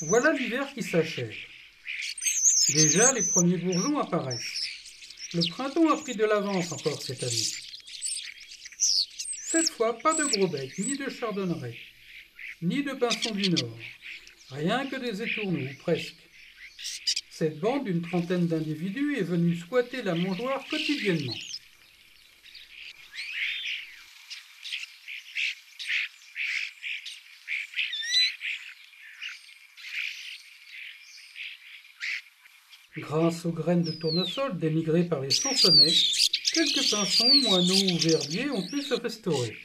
Voilà l'hiver qui s'achève. Déjà, les premiers bourgeons apparaissent. Le printemps a pris de l'avance encore cette année. Cette fois, pas de gros becs, ni de chardonneret, ni de pinsons du Nord. Rien que des étourneaux, ou presque. Cette bande d'une trentaine d'individus est venue squatter la mangeoire quotidiennement. Grâce aux graines de tournesol dénigrées par les chansonnets, quelques pinsons, moineaux ou verdiers ont pu se restaurer.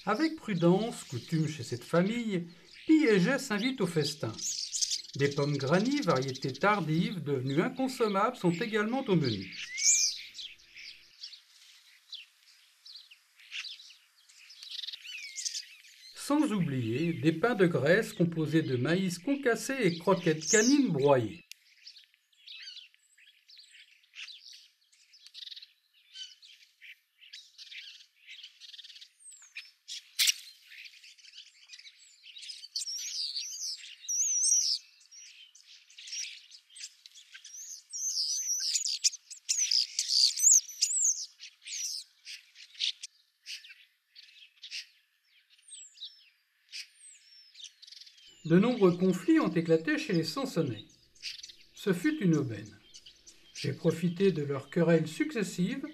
Avec prudence, coutume chez cette famille, Pie et Jess s'invitent au festin. Des pommes granny, variétés tardives, devenues inconsommables, sont également au menu. Sans oublier des pains de graisse composés de maïs concassé et croquettes canines broyées. De nombreux conflits ont éclaté chez les Sansonnets. Ce fut une aubaine. J'ai profité de leurs querelles successives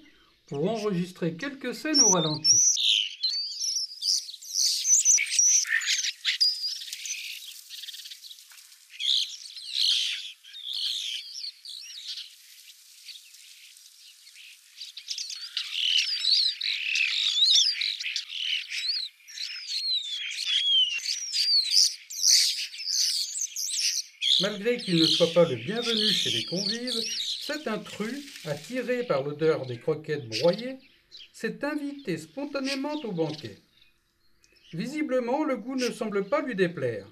pour enregistrer quelques scènes au ralenti. Malgré qu'il ne soit pas le bienvenu chez les convives, cet intrus, attiré par l'odeur des croquettes broyées, s'est invité spontanément au banquet. Visiblement, le goût ne semble pas lui déplaire.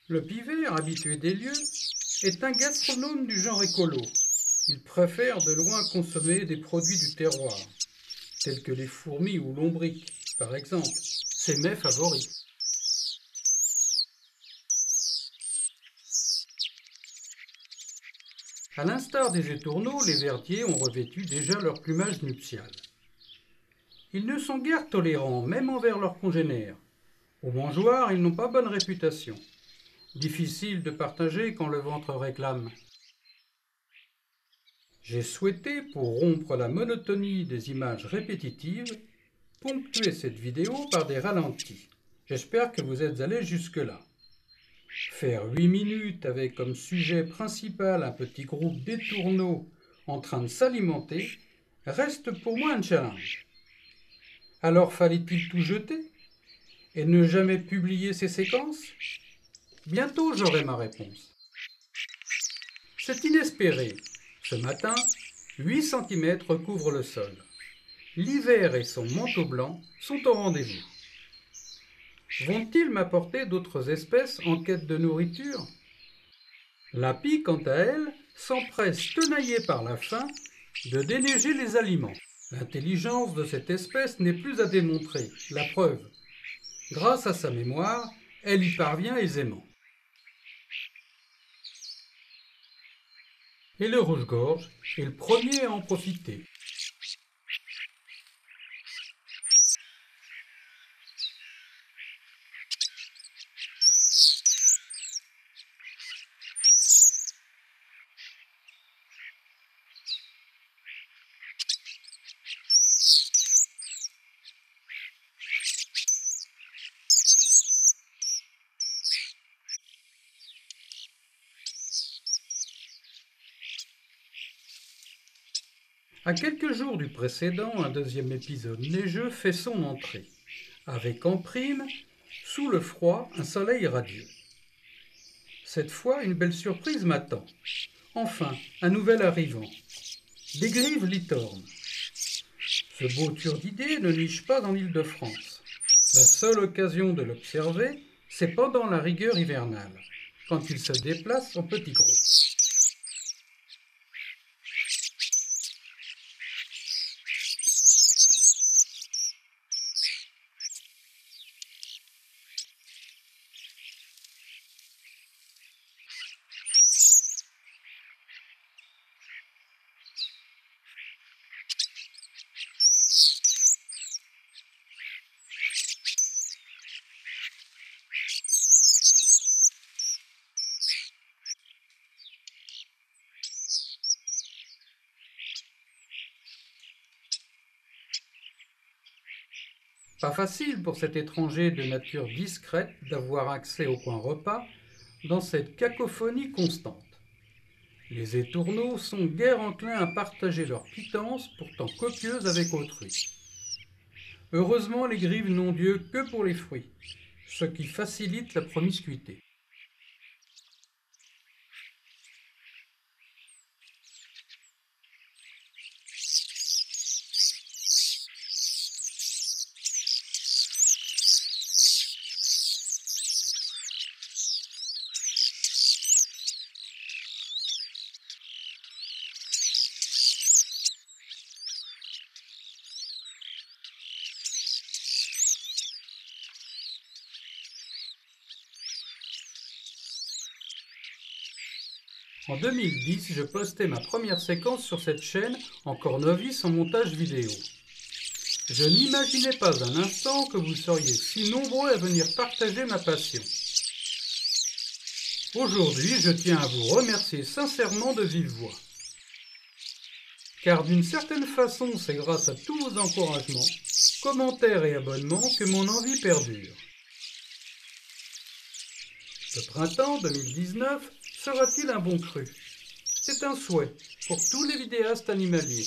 Le pivert, habitué des lieux, est un gastronome du genre écolo. Il préfère de loin consommer des produits du terroir, tels que les fourmis ou lombriques, par exemple, ses mets favoris. À l'instar des étourneaux, les verdiers ont revêtu déjà leur plumage nuptial. Ils ne sont guère tolérants, même envers leurs congénères. Aux mangeoires, ils n'ont pas bonne réputation. Difficile de partager quand le ventre réclame. J'ai souhaité, pour rompre la monotonie des images répétitives, ponctuer cette vidéo par des ralentis. J'espère que vous êtes allés jusque-là. Faire 8 minutes avec comme sujet principal un petit groupe d'étourneaux en train de s'alimenter reste pour moi un challenge. Alors fallait-il tout jeter et ne jamais publier ces séquences? Bientôt j'aurai ma réponse. C'est inespéré. Ce matin, 8 cm recouvrent le sol. L'hiver et son manteau blanc sont au rendez-vous. Vont-ils m'apporter d'autres espèces en quête de nourriture? La pie, quant à elle, s'empresse, tenaillée par la faim, de déneiger les aliments. L'intelligence de cette espèce n'est plus à démontrer, la preuve. Grâce à sa mémoire, elle y parvient aisément. Et le rouge-gorge est le premier à en profiter. À quelques jours du précédent, un deuxième épisode neigeux fait son entrée, avec en prime, sous le froid, un soleil radieux. Cette fois, une belle surprise m'attend. Enfin, un nouvel arrivant. Des grives litornes. Ce beau turdidé ne niche pas en Île-de-France. La seule occasion de l'observer, c'est pendant la rigueur hivernale, quand il se déplace en petits groupes. Pas facile pour cet étranger de nature discrète d'avoir accès au coin repas dans cette cacophonie constante. Les étourneaux sont guère enclins à partager leur pitance, pourtant copieuse avec autrui. Heureusement, les grives n'ont Dieu que pour les fruits, ce qui facilite la promiscuité. En 2010, je postais ma première séquence sur cette chaîne, encore novice en montage vidéo. Je n'imaginais pas un instant que vous seriez si nombreux à venir partager ma passion. Aujourd'hui, je tiens à vous remercier sincèrement de vive voix. Car d'une certaine façon, c'est grâce à tous vos encouragements, commentaires et abonnements que mon envie perdure. Le printemps 2019 sera-t-il un bon cru? C'est un souhait pour tous les vidéastes animaliers.